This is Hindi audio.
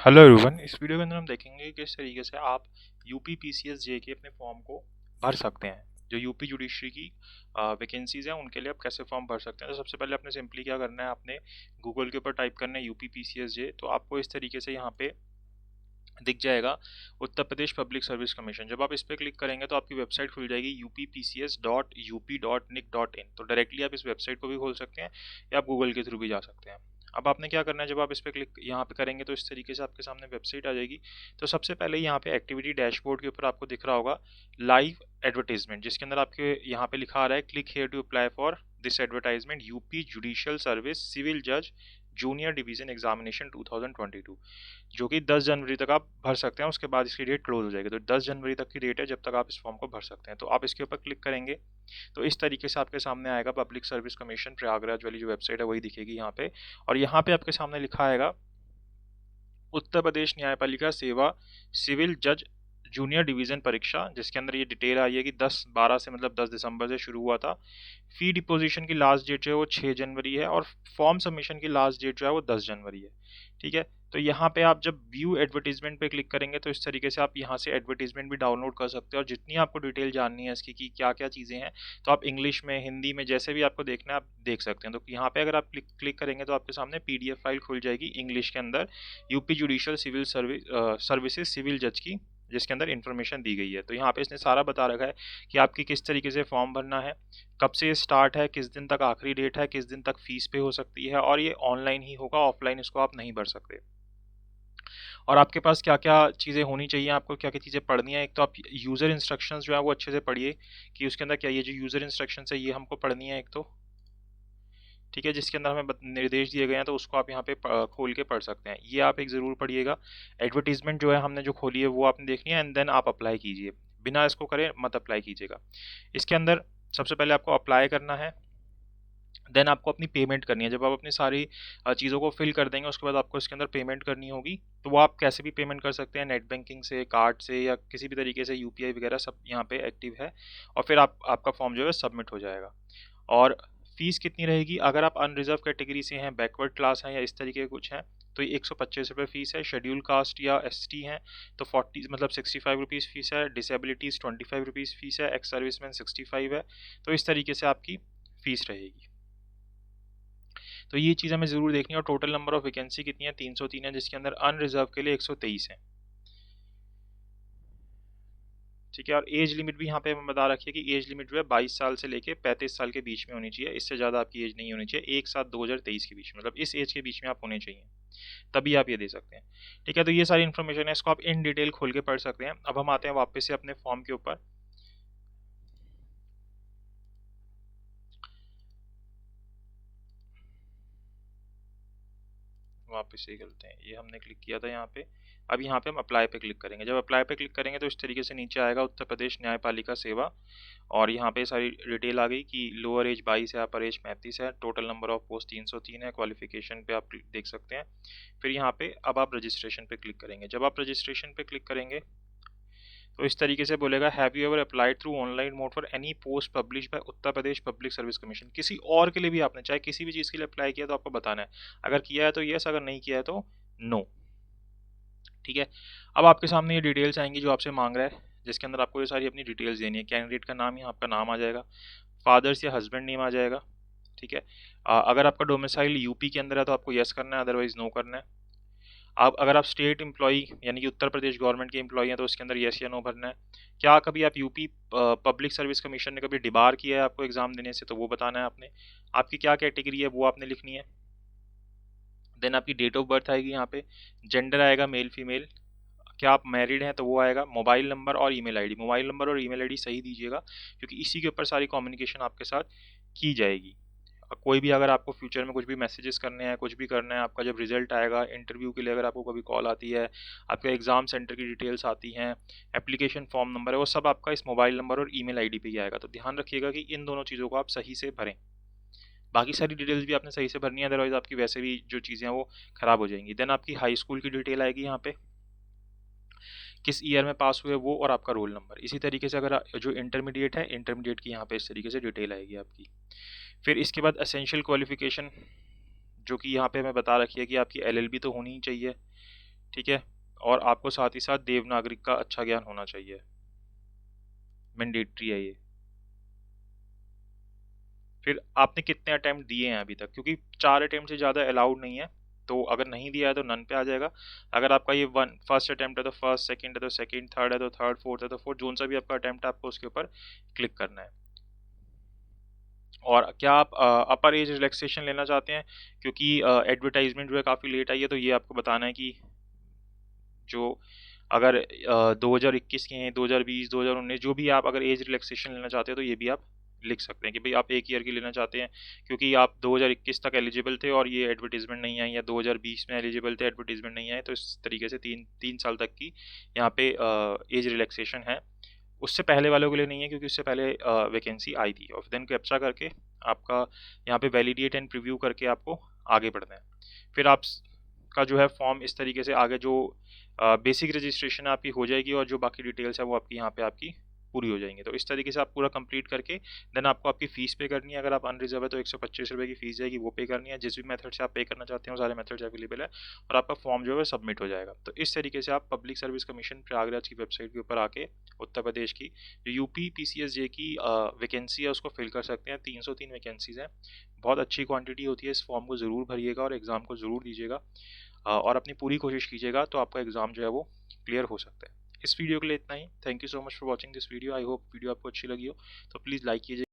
Hello everyone. इस वीडियो के अंदर हम देखेंगे कि किस तरीके से आप यूपी पीसीएस जे के अपने फॉर्म को भर सकते हैं। जो यूपी जुडिशरी की वैकेंसीज हैं उनके लिए आप कैसे फॉर्म भर सकते हैं। तो सबसे पहले आपने सिंपली क्या करना है, आपने गूगल के ऊपर टाइप करना है यूपी पीसीएस जे। तो आपको इस तरीके से यहाँ पे दिख जाएगा Uttar Pradesh public service commission. जब आप इस पर क्लिक करेंगे तो आपकी वेबसाइट खुल जाएगी uppcs.up.nic.in। तो डायरेक्टली आप इस वेबसाइट को भी खोल सकते हैं या आप गूगल के थ्रू भी जा सकते हैं। अब आपने क्या करना है, जब आप इस पर क्लिक यहाँ पे करेंगे तो इस तरीके से आपके सामने वेबसाइट आ जाएगी। तो सबसे पहले यहाँ पे एक्टिविटी डैशबोर्ड के ऊपर आपको दिख रहा होगा लाइव एडवर्टीजमेंट, जिसके अंदर आपके यहाँ पे लिखा आ रहा है click here to apply for this advertisement UP judicial service civil जज जूनियर डिवीजन एग्जामिनेशन 2022, जो कि 10 जनवरी तक आप भर सकते हैं। उसके बाद इसकी डेट क्लोज हो जाएगी। तो 10 जनवरी तक की डेट है जब तक आप इस फॉर्म को भर सकते हैं। तो आप इसके ऊपर क्लिक करेंगे तो इस तरीके से आपके सामने आएगा पब्लिक सर्विस कमीशन प्रयागराज वाली जो वेबसाइट है वही दिखेगी यहाँ पे। और यहाँ पे आपके सामने लिखा आएगा उत्तर प्रदेश न्यायपालिका सेवा सिविल जज जूनियर डिवीजन परीक्षा, जिसके अंदर ये डिटेल आई है कि 10/12 से मतलब 10 दिसंबर से शुरू हुआ था। फी डिपोजिशन की लास्ट डेट जो है वो 6 जनवरी है और फॉर्म सबमिशन की लास्ट डेट जो है वो 10 जनवरी है। ठीक है। तो यहाँ पे आप जब व्यू एडवर्टीजमेंट पे क्लिक करेंगे तो इस तरीके से आप यहाँ से एडवर्टीजमेंट भी डाउनलोड कर सकते हो और जितनी आपको डिटेल जाननी है इसकी कि क्या क्या चीज़ें हैं तो आप इंग्लिश में हिंदी में जैसे भी आपको देखना है आप देख सकते हैं। तो यहाँ पे अगर आप क्लिक करेंगे तो आपके सामने पीडीएफ फाइल खुल जाएगी इंग्लिश के अंदर UP judicial civil services civil जज की, जिसके अंदर इन्फॉर्मेशन दी गई है। तो यहाँ पे इसने सारा बता रखा है कि आपकी किस तरीके से फॉर्म भरना है, कब से स्टार्ट है, किस दिन तक आखिरी डेट है, किस दिन तक फीस पे हो सकती है और ये ऑनलाइन ही होगा, ऑफलाइन इसको आप नहीं भर सकते। और आपके पास क्या क्या चीज़ें होनी चाहिए, आपको क्या क्या चीज़ें पढ़नी है। एक तो आप यूज़र इंस्ट्रक्शंस जो है वो अच्छे से पढ़िए कि उसके अंदर क्या ये जो यूज़र इंस्ट्रक्शंस है ये हमको पढ़नी है एक तो, ठीक है, जिसके अंदर हमें निर्देश दिए गए हैं तो उसको आप यहाँ पे खोल के पढ़ सकते हैं। ये आप एक ज़रूर पढ़िएगा। एडवर्टीजमेंट जो है हमने जो खोली है वो आपने देखनी है एंड देन आप अप्लाई कीजिए। बिना इसको करे मत अप्लाई कीजिएगा। इसके अंदर सबसे पहले आपको अप्लाई करना है, देन आपको अपनी पेमेंट करनी है। जब आप अपनी सारी चीज़ों को फिल कर देंगे उसके बाद आपको इसके अंदर पेमेंट करनी होगी। तो वो आप कैसे भी पेमेंट कर सकते हैं, नेट बैंकिंग से, कार्ड से या किसी भी तरीके से, यूपीआई वगैरह सब यहाँ पे एक्टिव है। और फिर आपका फॉर्म जो है सबमिट हो जाएगा। और फीस कितनी रहेगी, अगर आप अनरिजर्व कैटेगरी से हैं, बैकवर्ड क्लास हैं या इस तरीके के कुछ हैं तो ये 125 रुपये फीस है। शेड्यूल कास्ट या एसटी हैं तो 40 मतलब 65 रुपीज़ फीस है। डिसेबिलिटीज़ 25 रुपीज़ फीस है। एक्स सर्विसमैन 65 है। तो इस तरीके से आपकी फ़ीस रहेगी। तो ये चीज़ हमें ज़रूर देखनी है। और टोटल नंबर ऑफ वैकेंसी कितनी है, 303 है, जिसके अंदर अनरिजर्व के लिए 123 है। ठीक है। और एज लिमिट भी यहाँ पे हमें बता रखी है कि एज लिमिट जो है 22 साल से लेके 35 साल के बीच में होनी चाहिए। इससे ज़्यादा आपकी एज नहीं होनी चाहिए। 1/7/2023 के बीच में, मतलब इस एज के बीच में आप होने चाहिए, तभी आप ये दे सकते हैं। ठीक है। तो ये सारी इन्फॉर्मेशन है, इसको आप इन डिटेल खोल के पढ़ सकते हैं। अब हम आते हैं वापस से अपने फॉर्म के ऊपर। वापस से करते हैं, ये हमने क्लिक किया था यहाँ पे। अब यहाँ पे हम अप्लाई पे क्लिक करेंगे। जब अप्लाई पे क्लिक करेंगे तो इस तरीके से नीचे आएगा उत्तर प्रदेश न्यायपालिका सेवा। और यहाँ पे सारी डिटेल आ गई कि लोअर एज 22 है, अपर एज 35 है, टोटल नंबर ऑफ पोस्ट 303 है, क्वालिफिकेशन पे आप देख सकते हैं। फिर यहाँ पे अब आप रजिस्ट्रेशन पे क्लिक करेंगे। जब आप रजिस्ट्रेशन पे क्लिक करेंगे तो इस तरीके से बोलेगा have you ever applied through online mode for any post publish by Uttar Pradesh public service commission. किसी और के लिए भी आपने चाहे किसी भी चीज़ के लिए अप्लाई किया तो आपको बताना है। अगर किया है तो यस, अगर नहीं किया है तो नो। ठीक है। अब आपके सामने ये डिटेल्स आएंगी जो आपसे मांग रहा है, जिसके अंदर आपको ये सारी अपनी डिटेल्स देनी है। कैंडिडेट का नाम, यहाँ आपका नाम आ जाएगा, फादर्स या हस्बैंड नेम आ जाएगा। ठीक है। अगर आपका डोमिसाइल यूपी के अंदर है तो आपको यस करना है, अदरवाइज नो करना है। आप अगर आप स्टेट एम्प्लॉई यानी कि उत्तर प्रदेश गवर्नमेंट के एम्प्लॉई हैं तो उसके अंदर यस या नो भरना है। क्या कभी आप यूपी पब्लिक सर्विस कमीशन ने कभी डिबार किया है आपको एग्जाम देने से तो वो बताना है आपने। आपकी क्या कैटेगरी है वो आपने लिखनी है। देन आपकी डेट ऑफ बर्थ आएगी, यहाँ पे जेंडर आएगा मेल फीमेल, क्या आप मैरिड हैं तो वो आएगा। मोबाइल नंबर और ईमेल आईडी, मोबाइल नंबर और ईमेल आईडी सही दीजिएगा क्योंकि इसी के ऊपर सारी कम्युनिकेशन आपके साथ की जाएगी। कोई भी अगर आपको फ्यूचर में कुछ भी मैसेजेस करने हैं, कुछ भी करना है, आपका जब रिजल्ट आएगा इंटरव्यू के लिए, अगर आपको कभी कॉल आती है, आपके एग्जाम सेंटर की डिटेल्स आती हैं, एप्लीकेशन फॉर्म नंबर है, वो सब आपका इस मोबाइल नंबर और ईमेल आईडी पे ही आएगा। तो ध्यान रखिएगा कि इन दोनों चीज़ों को आप सही से भरें। बाकी सारी डिटेल्स भी आपने सही से भरनी है, अदरवाइज आपकी वैसे भी जो चीज़ें हैं वो ख़राब हो जाएंगी। देन आपकी हाई स्कूल की डिटेल आएगी यहाँ पे, किस ईयर में पास हुए वो, और आपका रोल नंबर। इसी तरीके से अगर जो इंटरमीडिएट है, इंटरमीडिएट की यहाँ पे इस तरीके से डिटेल आएगी आपकी। फिर इसके बाद एसेंशियल क्वालिफिकेशन जो कि यहाँ पे हमें बता रखी है कि आपकी एलएलबी तो होनी ही चाहिए। ठीक है, और आपको साथ ही साथ देवनागरिक का अच्छा ज्ञान होना चाहिए, मैंडेटरी है ये। फिर आपने कितने अटेम्प्ट दिए हैं अभी तक, क्योंकि 4 अटेम्प्ट से ज़्यादा अलाउड नहीं है, तो अगर नहीं दिया है तो नन पे आ जाएगा। अगर आपका ये फर्स्ट अटेम्प्ट है तो फर्स्ट, सेकंड है तो सेकंड, थर्ड है तो थर्ड, फोर्थ है तो फोर्थ, जोन सा भी आपका अटेम्प्ट है आपको उसके ऊपर क्लिक करना है। और क्या आप अपर एज रिलैक्सेशन लेना चाहते हैं, क्योंकि एडवर्टाइजमेंट जो है काफ़ी लेट आई है, तो ये आपको बताना है कि जो अगर 2021 के हैं, 2020, 2019 जो भी आप अगर एज रिलैक्सेशन लेना चाहते हो तो ये भी आप लिख सकते हैं कि भाई आप 1 ईयर की लेना चाहते हैं, क्योंकि आप 2021 तक एलिजिबल थे और ये एडवर्टीजमेंट नहीं आई, या 2020 में एलिजिबल थे, एडवर्टीजमेंट नहीं आए, तो इस तरीके से 3 साल तक की यहाँ पे एज रिलैक्सेशन है। उससे पहले वालों के लिए नहीं है, क्योंकि उससे पहले वैकेंसी आई थी, और देन कैप्चा करके आपका यहाँ पे वैलिडेट एंड प्रीव्यू करके आपको आगे बढ़ना है। फिर आप का जो है फॉर्म इस तरीके से आगे जो बेसिक रजिस्ट्रेशन आपकी हो जाएगी, और जो बाकी डिटेल्स है वो आपकी यहाँ पे आपकी पूरी हो जाएंगी। तो इस तरीके से आप पूरा कंप्लीट करके देन आपको आपकी फ़ीस पे करनी है। अगर आप अनरिजर्व है तो 125 रुपये की फ़ीस जाएगी, वो पे करनी है। जिस भी मेथड से आप पे करना चाहते हैं वो सारे मेथड्स अवेलेबल है, और आपका फॉर्म जो है सबमिट हो जाएगा। तो इस तरीके से आप पब्लिक सर्विस कमीशन प्रयागराज की वेबसाइट के ऊपर आके उत्तर प्रदेश की जो यूपी PCSJ की वैकेंसी है उसको फिल कर सकते हैं। 303 वैकेंसीज़ हैं, बहुत अच्छी क्वान्टिटी होती है। इस फॉर्म को ज़रूर भरिएगा और एग्ज़ाम को ज़रूर दीजिएगा, और अपनी पूरी कोशिश कीजिएगा, तो आपका एग्ज़ाम जो है वो क्लियर हो सकता है। इस वीडियो के लिए इतना ही। Thank you so much for watching this video. I hope video आपको अच्छी लगी हो, तो प्लीज़ लाइक कीजिए।